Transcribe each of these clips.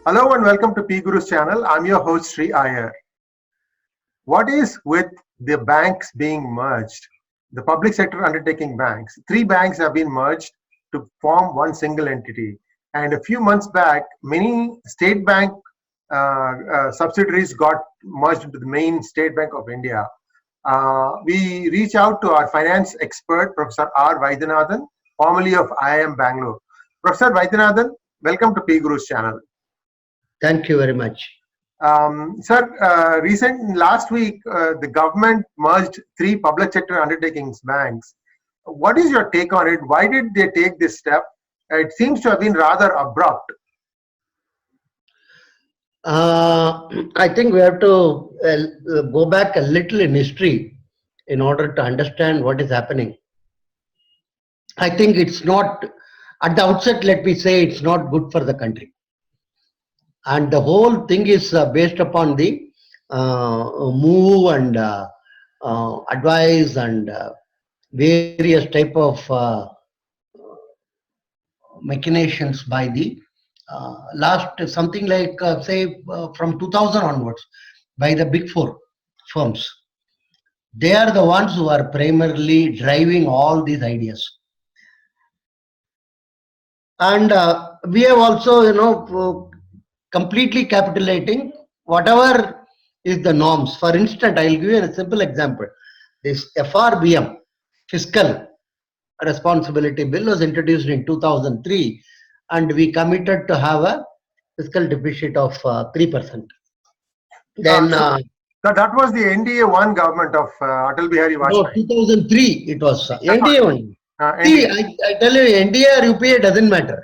Hello and welcome to PGurus channel. I'm your host Sri Iyer. What is with the banks being merged? The public sector undertaking banks. Three banks have been merged to form one single entity. And a few months back, many state bank subsidiaries got merged into the main State Bank of India. We reach out to our finance expert, Professor R. Vaidyanathan, formerly of IIM Bangalore. Professor Vaidyanathan, welcome to PGurus channel. Thank you very much. Sir, last week, the government merged three public sector undertakings banks. What is your take on it? Why did they take this step? It seems to have been rather abrupt. I think we have to go back a little in history in order to understand what is happening. I think it's not, at the outset, let me say, it's not good for the country. And the whole thing is based upon the move and advice and various type of machinations by the last something like from 2000 onwards by the big four firms. They are the ones who are primarily driving all these ideas. And we have also, completely capitulating whatever is the norms. For instance, I'll give you a simple example. This FRBM, Fiscal Responsibility Bill, was introduced in 2003, and we committed to have a fiscal deficit of 3%. Then that was the NDA one government of Atal Bihari Vajpayee. No, 2003 it was NDA one. See, I tell you, NDA or UPA doesn't matter.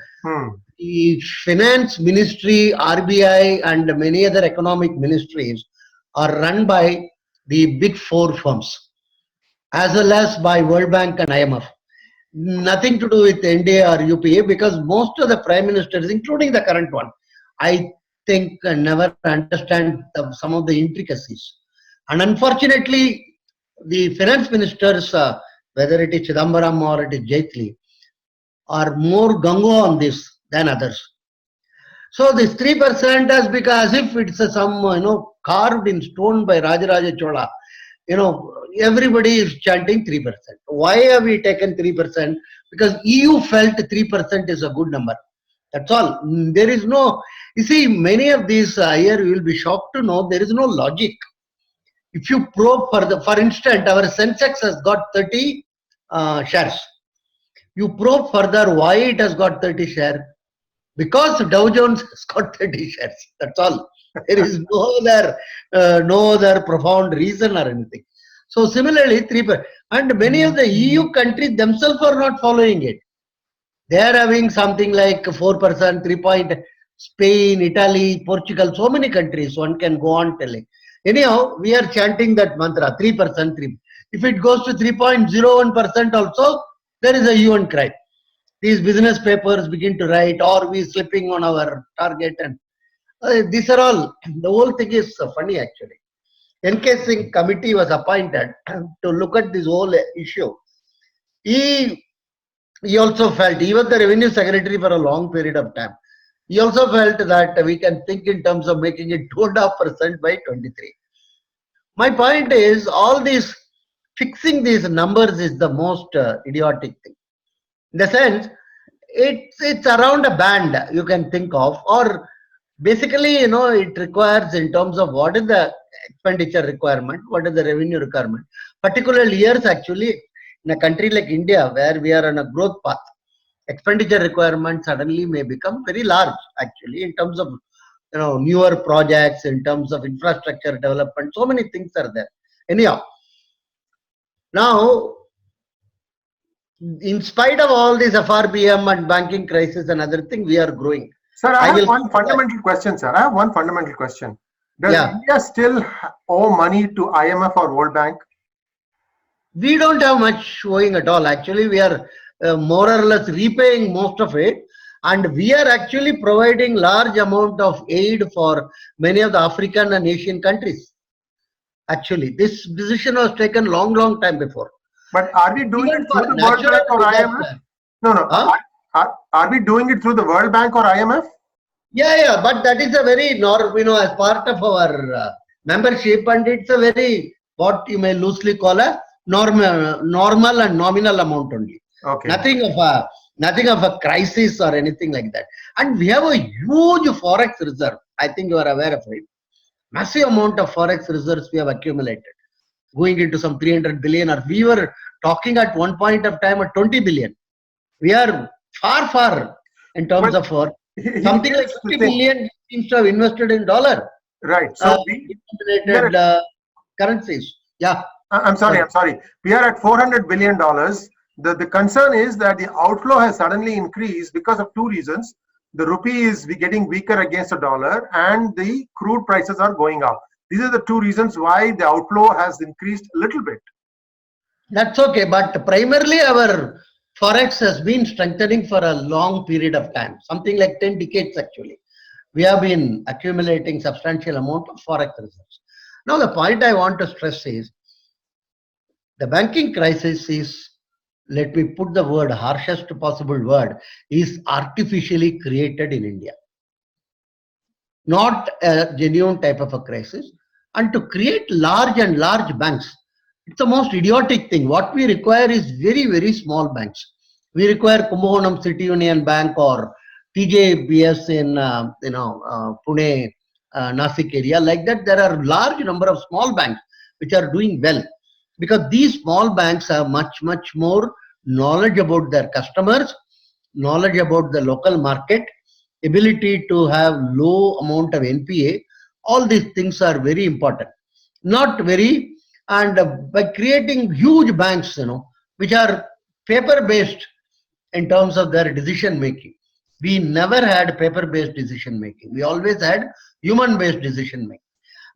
The finance ministry, RBI, and many other economic ministries are run by the big four firms, as well as by World Bank and IMF. Nothing to do with NDA or UPA, because most of the prime ministers, including the current one, I think never understand some of the intricacies. And unfortunately, the finance ministers, whether it is Chidambaram or it is Jaitley, are more gung-ho on this than others. So this 3% has become as if it's some carved in stone by Rajaraja Chola. Everybody is chanting 3%. Why have we taken 3%? Because EU felt 3% is a good number. That's all. There is no, you see, many of these here you will be shocked to know there is no logic. If you probe further, for instance, our Sensex has got 30 shares. You probe further why it has got 30 shares. Because Dow Jones has got 30 shares. That's all. There is no other profound reason or anything. So similarly, 3%. And many of the EU countries themselves are not following it. They are having something like 4%, 3 Spain, Italy, Portugal, so many countries, one can go on telling. Anyhow, we are chanting that mantra, 3%, 3. If it goes to 3.01% also, there is a hue and cry. These business papers begin to write, or we slipping on our target, and these are all, the whole thing is funny actually. NK Singh committee was appointed to look at this whole issue. He also felt, he was the revenue secretary for a long period of time. He also felt that we can think in terms of making it 2.5% by 23. My point is, all these fixing these numbers is the most idiotic thing. In the sense, it's around a band you can think of, or basically, it requires in terms of what is the expenditure requirement, what is the revenue requirement. Particular years actually, in a country like India, where we are on a growth path, expenditure requirement suddenly may become very large actually in terms of newer projects, in terms of infrastructure development, so many things are there. Anyhow, now, in spite of all this FRBM and banking crisis and other things, we are growing. Sir, I have one fundamental question, sir. I have one fundamental question. Does India still owe money to IMF or World Bank? We don't have much owing at all. Actually, we are more or less repaying most of it. And we are actually providing large amount of aid for many of the African and Asian countries. Actually, this decision was taken long time before. But are we doing it through the World Bank or IMF? No. Huh? Are we doing it through the World Bank or IMF? Yeah, but that is a very as part of our membership, and it's a very what you may loosely call a normal and nominal amount only. Okay. Nothing of a crisis or anything like that. And we have a huge forex reserve. I think you are aware of it. Massive amount of forex reserves we have accumulated, going into some 300 billion, or we were talking at one point of time at 20 billion. We are far in terms of something like 50 billion seems to have invested in dollar. Right. So denominated currencies. Yeah. I'm sorry. We are at $400 billion. The concern is that the outflow has suddenly increased because of two reasons. The rupee is getting weaker against the dollar, and the crude prices are going up. These are the two reasons why the outflow has increased a little bit. That's okay, but primarily our forex has been strengthening for a long period of time, something like 10 decades actually. We have been accumulating substantial amount of forex reserves. Now the point I want to stress is the banking crisis is, let me put the word, harshest possible word, is artificially created in India. Not a genuine type of a crisis. And to create large banks, it's the most idiotic thing. What we require is very small banks. We require Kumbhakonam City Union Bank or TJBS in Pune, Nasik area. Like that, there are large number of small banks which are doing well, because these small banks have much more knowledge about their customers, knowledge about the local market, ability to have low amount of NPA. All these things are very important. Not very, and by creating huge banks, which are paper based in terms of their decision making. We never had paper based decision making. We always had human based decision making.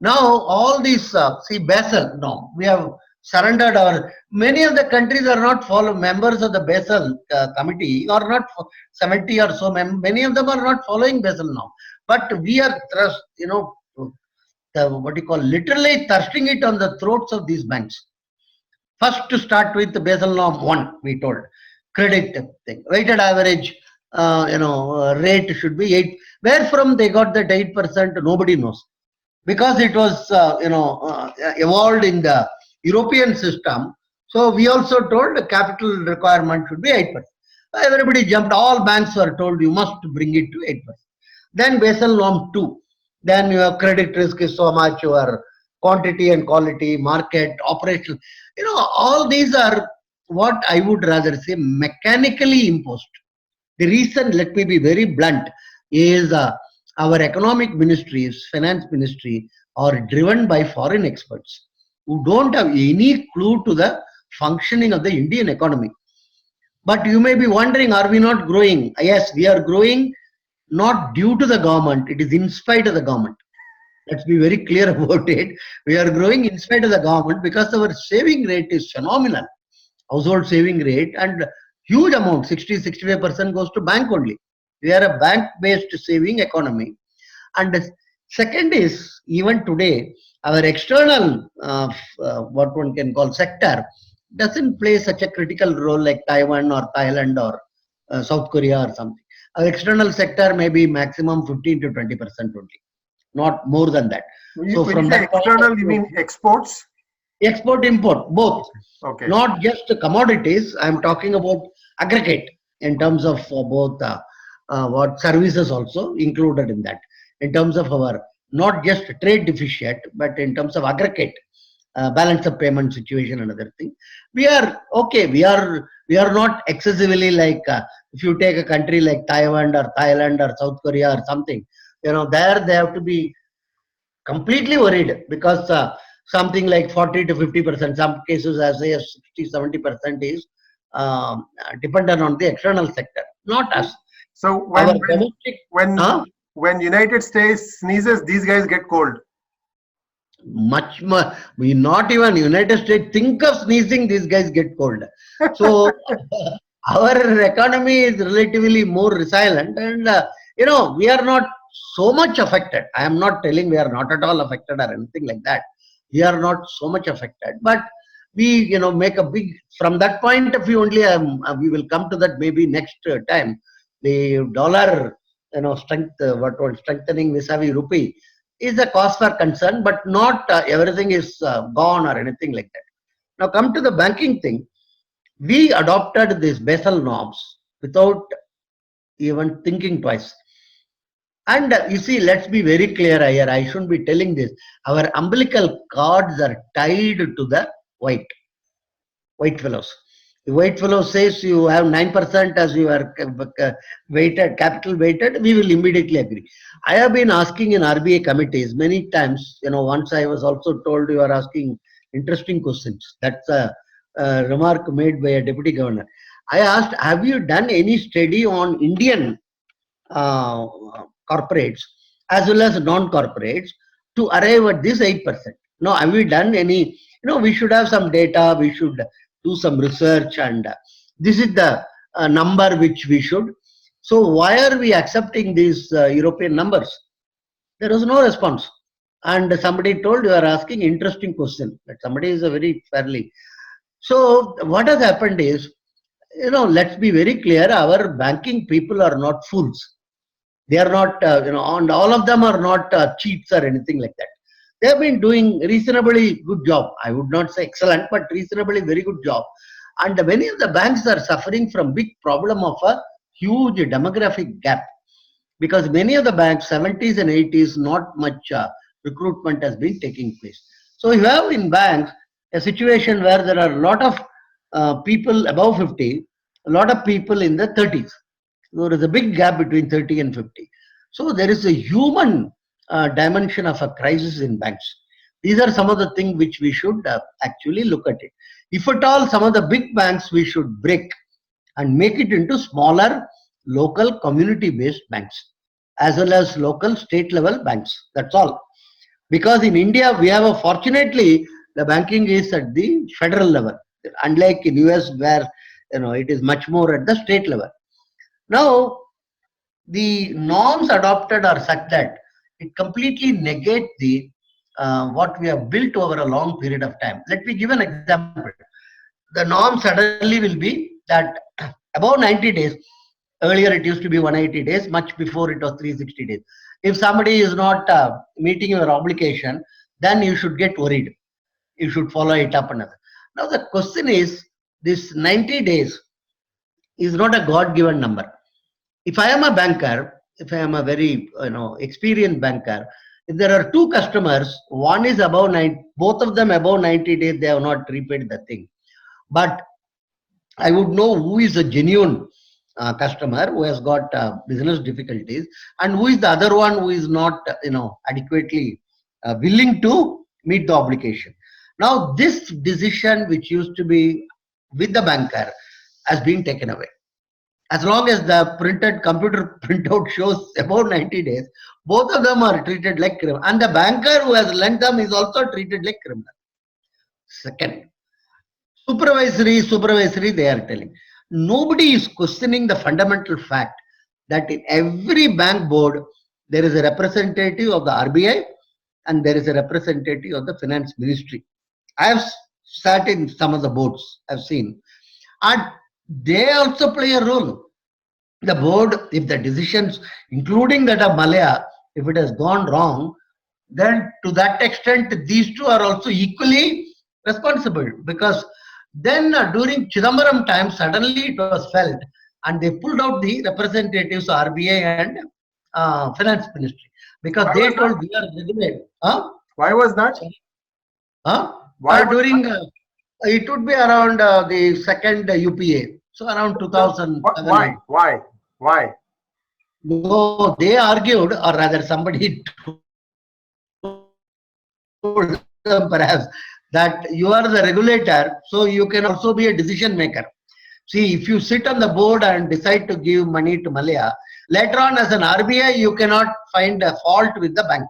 Now all these, see Basil, no, we have surrendered our, many of the countries are not members of the Basil committee, or not 70 or so, many of them are not following Basil now. But we are what you call literally thirsting it on the throats of these banks. First to start with the Basel norm 1, we told credit thing, weighted average rate should be 8. Where from they got that 8%, nobody knows, because it was evolved in the European system. So we also told the capital requirement should be 8%. Everybody jumped. All banks were told you must bring it to 8%. Then Basel norm 2. Then your credit risk is so much, your quantity and quality, market, operational. All these are what I would rather say mechanically imposed. The reason, let me be very blunt, is our economic ministries, finance ministry, are driven by foreign experts who don't have any clue to the functioning of the Indian economy. But you may be wondering, are we not growing? Yes, we are growing, not due to the government, it is in spite of the government. Let's be very clear about it. We are growing in spite of the government because our saving rate is phenomenal. Household saving rate, and huge amount, 60-65% goes to bank only. We are a bank-based saving economy. And the second is, even today, our external, what one can call sector, doesn't play such a critical role like Taiwan or Thailand or South Korea or something. Our external sector may be maximum 15-20% only, not more than that. So from that external, you mean exports? Export, import, both. Okay. Not just comodities. I am talking about aggregate in terms of both what services also included in that. In terms of our not just trade deficit, but in terms of aggregate balance of payment situation and other thing. We are okay. We are not excessively like if you take a country like Taiwan or Thailand or South Korea or something, there they have to be completely worried, because something like 40-50%, some cases as say 60-70% is dependent on the external sector, not us. So when United States sneezes, these guys get cold. Much more. We not even United States think of sneezing, these guys get cold. So our economy is relatively more resilient, and we are not so much affected. I am not telling we are not at all affected or anything like that. We are not so much affected, but we make a big, from that point of view only. We will come to that maybe next time. The dollar strengthening vis-a-vis rupee is a cause for concern, but not everything is gone or anything like that. Now come to the banking thing. We adopted these Basil norms without even thinking twice. And you see, let's be very clear here. I shouldn't be telling this. Our umbilical cords are tied to the white fellows. The white fellow says you have 9% as your weighted, capital weighted, we will immediately agree. I have been asking in RBI committees many times, once I was also told you are asking interesting questions. That's a remark made by a deputy governor. I asked, have you done any study on Indian corporates as well as non-corporates to arrive at this 8%? No, have we done any? We should have some data, we should do some research, and this is the number which we should. So why are we accepting these European numbers? There was no response. And somebody told, you are asking interesting question. But somebody is a very fairly. So what has happened is, let's be very clear, our banking people are not fools. They are not, and all of them are not cheats or anything like that. They have been doing reasonably good job. I would not say excellent, but reasonably very good job. And many of the banks are suffering from big problem of a huge demographic gap, because many of the banks, 70s and 80s, not much recruitment has been taking place. So you have in banks a situation where there are a lot of people above 50, a lot of people in the 30s. There is a big gap between 30 and 50. So there is a human dimension of a crisis in banks. These are some of the things which we should actually look at it. If at all, some of the big banks we should break and make it into smaller local community based banks as well as local state level banks. That's all. Because in India we have fortunately the banking is at the federal level, unlike in US where it is much more at the state level. Now the norms adopted are such that it completely negates the what we have built over a long period of time. Let me give an example. The norm suddenly will be that above 90 days, earlier it used to be 180 days, much before it was 360 days. If somebody is not meeting your obligation, then you should get worried. You should follow it up another. Now the question is, this 90 days is not a God-given number. If I am a banker, if I am a very experienced banker, if there are two customers, one is above 90, both of them above 90 days, they have not repaid the thing. But I would know who is a genuine customer who has got business difficulties, and who is the other one who is not adequately willing to meet the obligation. Now this decision, which used to be with the banker, has been taken away. As long as the printed computer printout shows about 90 days, both of them are treated like criminal, and the banker who has lent them is also treated like criminal. Second, supervisory, they are telling. Nobody is questioning the fundamental fact that in every bank board, there is a representative of the RBI and there is a representative of the finance ministry. I have sat in some of the boards, I've seen, and they also play a role. The board, if the decisions, including that of Malaya, if it has gone wrong, then to that extent, these two are also equally responsible, because then during Chidambaram time, suddenly it was felt and they pulled out the representatives of RBI and finance ministry, because why they told we are regulated. Huh? Why was that? Huh? Why during it would be around the second UPA, so around 2000. Why? No, they argued, or rather somebody told them perhaps, that you are the regulator, so you can also be a decision maker. See, if you sit on the board and decide to give money to Malaya, later on as an RBI, you cannot find a fault with the bank,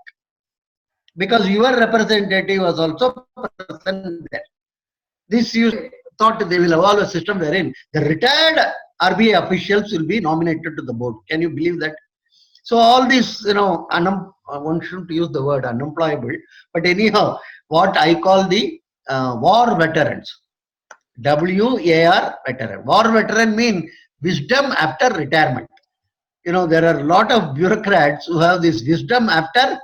because your representative was also present there. This you thought they will evolve a system wherein the retired RBI officials will be nominated to the board. Can you believe that? So all this, one shouldn't use the word unemployable, but anyhow, what I call the war veterans, WAR veteran. War veteran mean wisdom after retirement. there are a lot of bureaucrats who have this wisdom after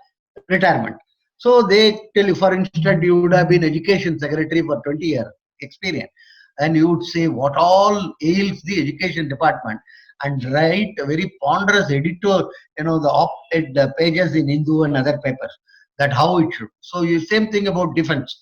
retirement. So they tell you, for instance, you would have been education secretary for 20 years experience, and you would say what all ails the education department, and write a very ponderous editor, the op-ed pages in Hindu and other papers, that how it should. So you same thing about defense,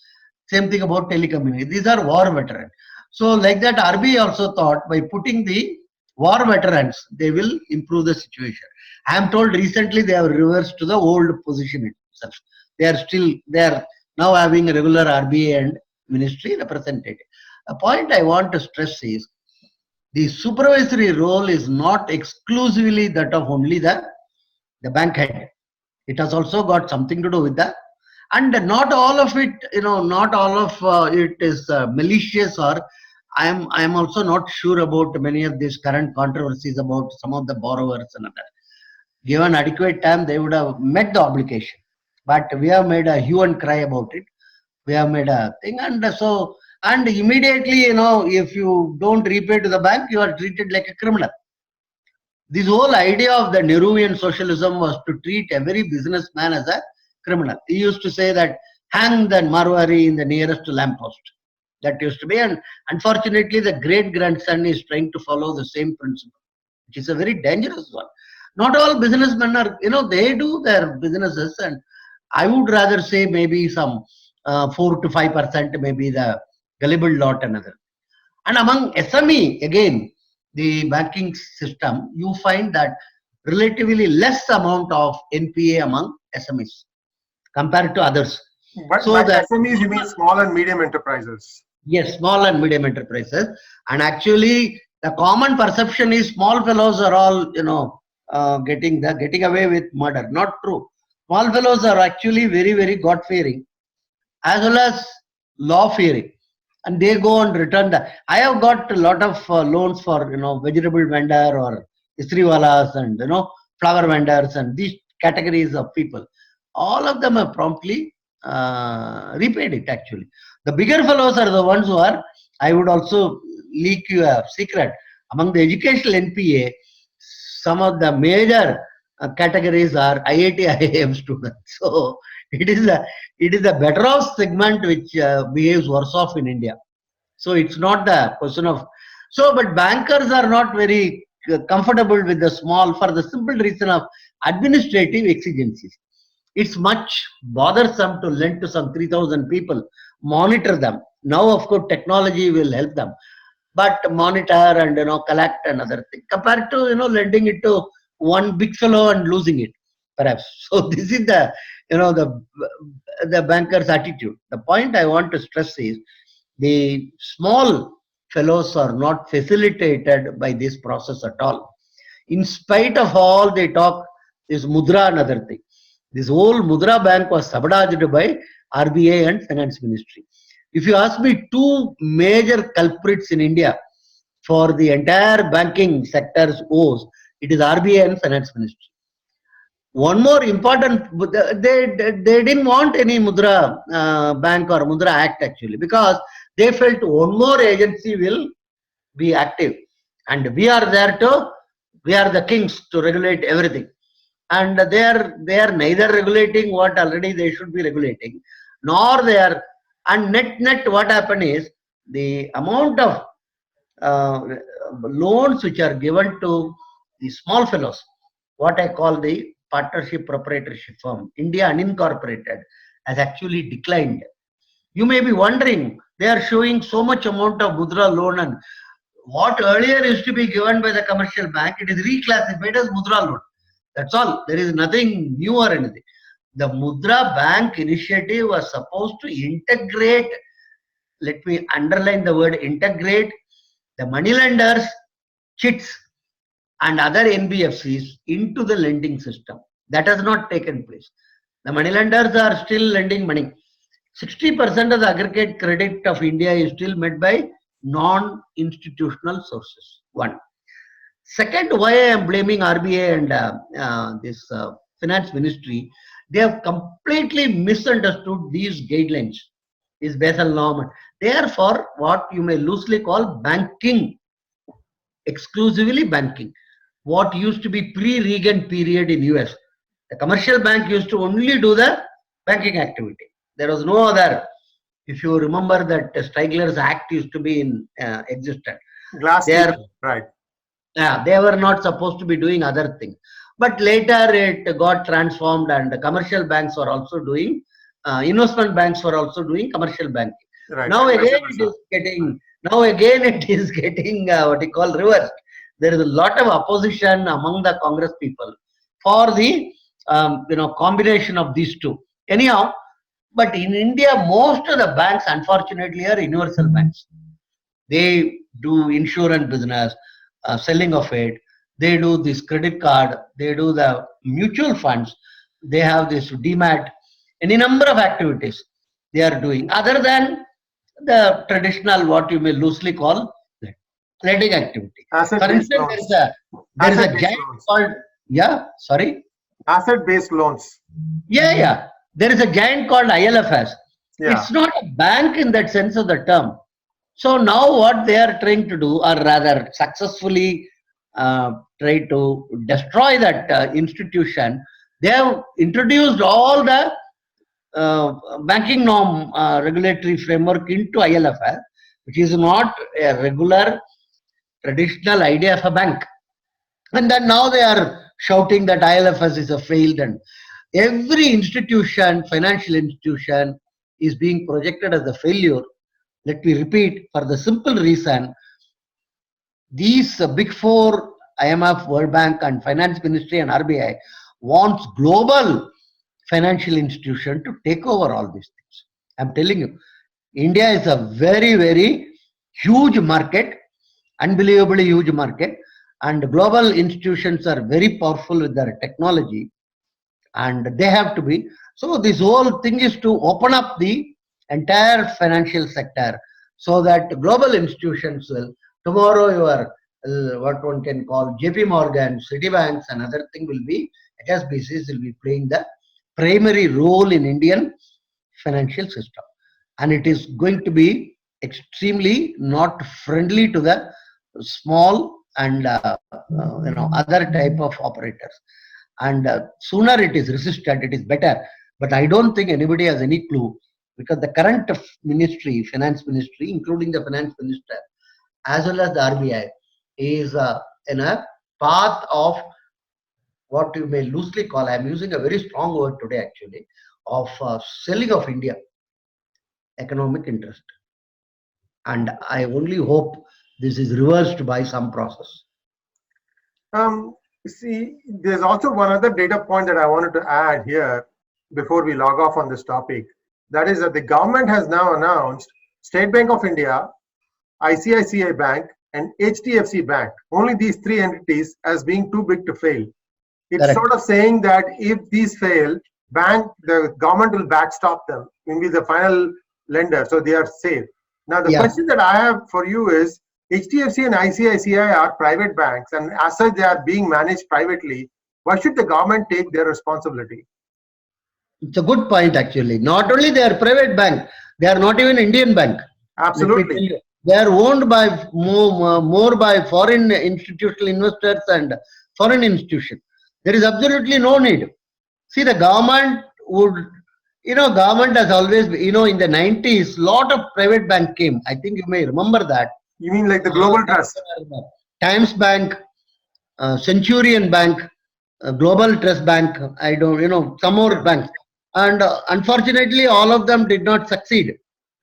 same thing about telecommunications. These are war veterans. So like that, RBI also thought by putting the war veterans, they will improve the situation. I am told recently they have reversed to the old position itself. They are now having a regular RBI and ministry representative. A point I want to stress is the supervisory role is not exclusively that of only the bank head. It has also got something to do with the, and not all of it, not all of it is malicious, or I am also not sure about many of these current controversies about some of the borrowers and other. Given adequate time, they would have met the obligation, but we have made a hue and cry about it. We have made a thing, and so, and immediately, if you don't repay to the bank, you are treated like a criminal. This whole idea of the Nehruvian socialism was to treat every businessman as a criminal. He used to say that hang the Marwari in the nearest lamppost. That used to be, and unfortunately, the great grandson is trying to follow the same principle, which is a very dangerous one. Not all businessmen are, they do their businesses, and I would rather say maybe some 4 to 5% maybe the gullible lot another. And among SME, again, the banking system, you find that relatively less amount of NPA among SMEs compared to others. But so by SMEs, you mean small and medium enterprises? Yes, small and medium enterprises. And actually, the common perception is small fellows are all, getting away with murder. Not true. Small fellows are actually very, very God-fearing, as well as law-fearing. And they go and return the. I have got a lot of loans for vegetable vendor or istriwalas and flower vendors and these categories of people. All of them have promptly repaid it. Actually, the bigger fellows are the ones who are. I would also leak you a secret. Among the educational NPA, some of the major categories are IIT IIM students. So it is a better off segment which behaves worse off in India. So it's not the question of, but bankers are not very comfortable with the small for the simple reason of administrative exigencies. It's much bothersome to lend to some 3,000 people, monitor them. Now, of course, technology will help them, but monitor and collect another thing compared to lending it to one big fellow and losing it, perhaps. So this is the the banker's attitude. The point I want to stress is the small fellows are not facilitated by this process at all. In spite of all they talk, is Mudra another thing. This whole Mudra bank was sabotaged by RBI and Finance Ministry. If you ask me, two major culprits in India for the entire banking sector's woes, it is RBI and Finance Ministry. One more important, they didn't want any Mudra bank or Mudra Act actually, because they felt one more agency will be active, and we are the kings to regulate everything. And they are neither regulating what already they should be regulating, nor they are. And net what happened is the amount of loans which are given to the small fellows, what I call the partnership proprietorship firm, India unincorporated, has actually declined. You may be wondering, they are showing so much amount of Mudra loan, and what earlier used to be given by the commercial bank, it is reclassified as Mudra loan. That's all. There is nothing new or anything. The Mudra Bank initiative was supposed to integrate, let me underline the word integrate, the moneylenders, chits and other NBFCs into the lending system. That has not taken place. The moneylenders are still lending money. 60% of the aggregate credit of India is still met by non-institutional sources. One. Second, why I am blaming RBI and this Finance Ministry, they have completely misunderstood these guidelines, this Basil norm. They are for what you may loosely call banking, exclusively banking. what used to be pre-Reagan period in US. The commercial bank used to only do the banking activity. There was no other. If you remember that Stigler's Act used to be in existence. Right. Yeah, they were not supposed to be doing other things. But later it got transformed, and the commercial banks were also doing, investment banks were also doing commercial banking. Right. Now again it is getting, what you call reversed. There is a lot of opposition among the Congress people for the combination of these two. Anyhow, but in India, most of the banks, unfortunately, are universal banks. They do insurance business, selling of it. They do this credit card. They do the mutual funds. They have this demat. Any number of activities they are doing other than the traditional, what you may loosely call lending activity. For instance, there is a giant called, asset-based loans. Yeah. There is a giant called ILFS. Yeah. It's not a bank in that sense of the term. So now what they are trying to do, or rather successfully try to destroy that institution, they have introduced all the banking norm regulatory framework into ILFS, which is not a regular traditional idea of a bank. And then now they are shouting that ILFS is a failed, and every institution, financial institution, is being projected as a failure. Let me repeat, for the simple reason, these big four, IMF, World Bank, and Finance Ministry and RBI wants global financial institution to take over all these things. I'm telling you, India is a very, very huge market, unbelievably huge market, and global institutions are very powerful with their technology, and they have to be. So this whole thing is to open up the entire financial sector so that global institutions will, tomorrow your what one can call JP Morgan, Citibanks and other thing will be, HSBCs will be playing the primary role in Indian financial system, and it is going to be extremely not friendly to the small and other type of operators. And sooner it is resisted, it is better. But I don't think anybody has any clue, because the current ministry, finance ministry, including the finance minister, as well as the RBI, is in a path of what you may loosely call, I'm using a very strong word today actually, of selling of India economic interest. And I only hope this is reversed by some process. See, there's also one other data point that I wanted to add here before we log off on this topic. That is that the government has now announced State Bank of India, ICICI Bank, and HDFC Bank, only these three entities, as being too big to fail. It's Correct. Sort of saying that if these fail, the government will backstop them, will be the final lender, so they are safe. Now, the question that I have for you is, HDFC and ICICI are private banks, and as such, they are being managed privately. Why should the government take their responsibility? It's a good point, actually. Not only they are private bank, they are not even Indian bank. Absolutely. They are owned by more by foreign institutional investors and foreign institutions. There is absolutely no need. See, the government would, government has always, in the 90s, lot of private bank came. I think you may remember that. You mean like the Global Trust? Times Bank, Centurion Bank, Global Trust Bank, some more banks. And unfortunately, all of them did not succeed.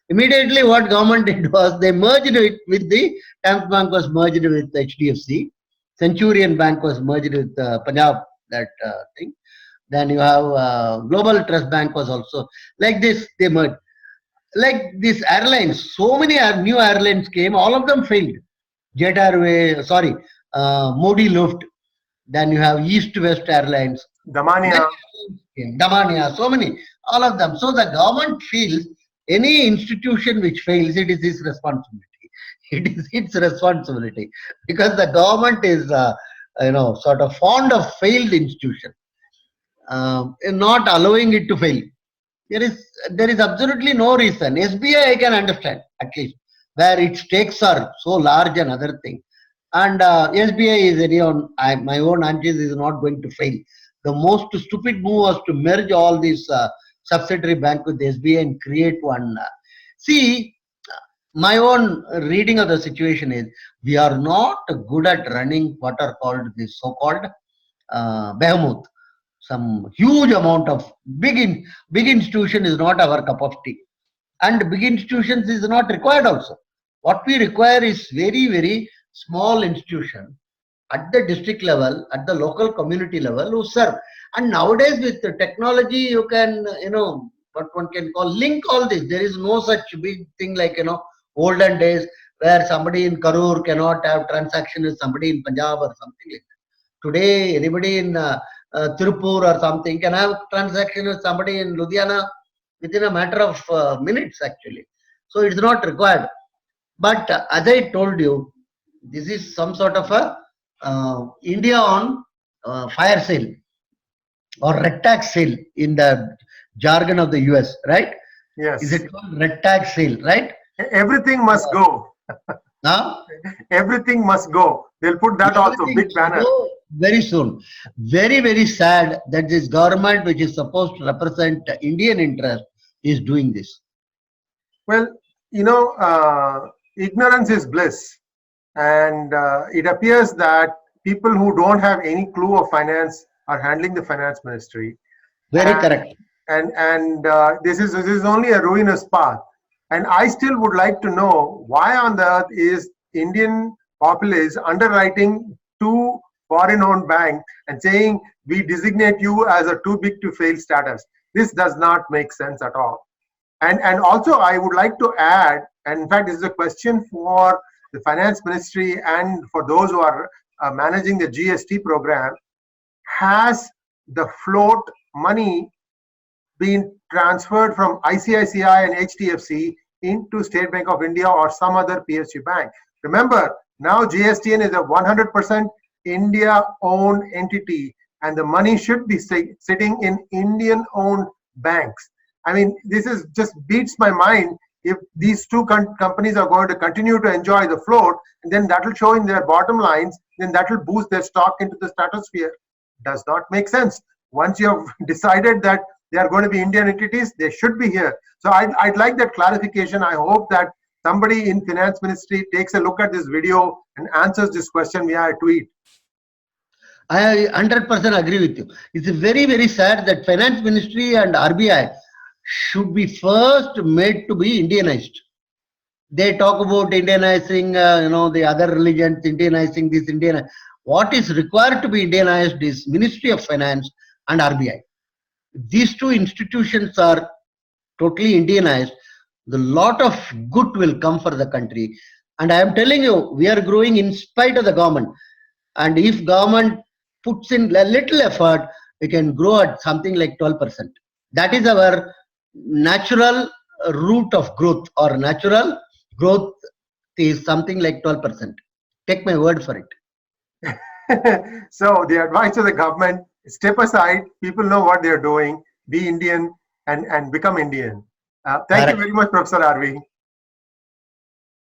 Immediately, what government did was they merged it with the Times Bank was merged with HDFC, Centurion Bank was merged with Punjab, that thing. Then you have Global Trust Bank was also like this. They merged. Like these airlines, so many new airlines came, all of them failed. Jet Airways, Modi Luft. Then you have East West Airlines, Damania, so many, all of them. So the government feels any institution which fails, it is its responsibility. It is its responsibility, because the government is, sort of fond of failed institution, not allowing it to fail. There is absolutely no reason. SBI I can understand, at least, where its stakes are so large and other thing. And SBI is my own hunches is not going to fail. The most stupid move was to merge all these subsidiary bank with SBI and create one. See, my own reading of the situation is we are not good at running what are called the so-called behemoth. Some huge amount of big institution is not our cup of tea, and big institutions is not required also. What we require is very small institution at the district level, at the local community level who serve. And nowadays with the technology, you can, what one can call link all this. There is no such big thing like, olden days where somebody in Karur cannot have transaction with somebody in Punjab or something like that. Today, anybody in Tirupur or something can have transaction with somebody in Ludhiana within a matter of minutes actually. So it's not required. But as I told you, this is some sort of a India on fire sale or red tax sale in the jargon of the US, right? Yes. Is it called red tax sale, right? Everything must go. Huh? Everything must go. They'll put that also, big banner. Very soon. Very sad that this government, which is supposed to represent Indian interest, is doing this. Well, ignorance is bliss. And it appears that people who don't have any clue of finance are handling the finance ministry. Very correct. And this is only a ruinous path. And I still would like to know why on the earth is Indian populace underwriting two foreign-owned banks and saying we designate you as a too big to fail status. This does not make sense at all. And also I would like to add, and in fact this is a question for the finance ministry and for those who are managing the GST program, has the float money been transferred from ICICI and HDFC into State Bank of India or some other PSU bank? Remember, now GSTN is a 100% India-owned entity, and the money should be sitting in Indian-owned banks. I mean, this is just beats my mind. If these two companies are going to continue to enjoy the float, and then that will show in their bottom lines, then that will boost their stock into the stratosphere. Does not make sense. Once you have decided that they are going to be Indian entities, they should be here. So I'd like that clarification. I hope that somebody in finance ministry takes a look at this video and answers this question via a tweet. I 100% agree with you. It's very sad that finance ministry and RBI should be first made to be Indianized. They talk about Indianizing, the other religions, Indianizing this, Indian. What is required to be Indianized is Ministry of Finance and RBI. These two institutions are totally Indianized. The lot of good will come for the country. And I am telling you, we are growing in spite of the government. And if government puts in a little effort, we can grow at something like 12%. That is our natural route of growth, or natural growth is something like 12%. Take my word for it. So the advice to the government, step aside, people know what they're doing, be Indian and become Indian. Thank you very much, Professor Arvi.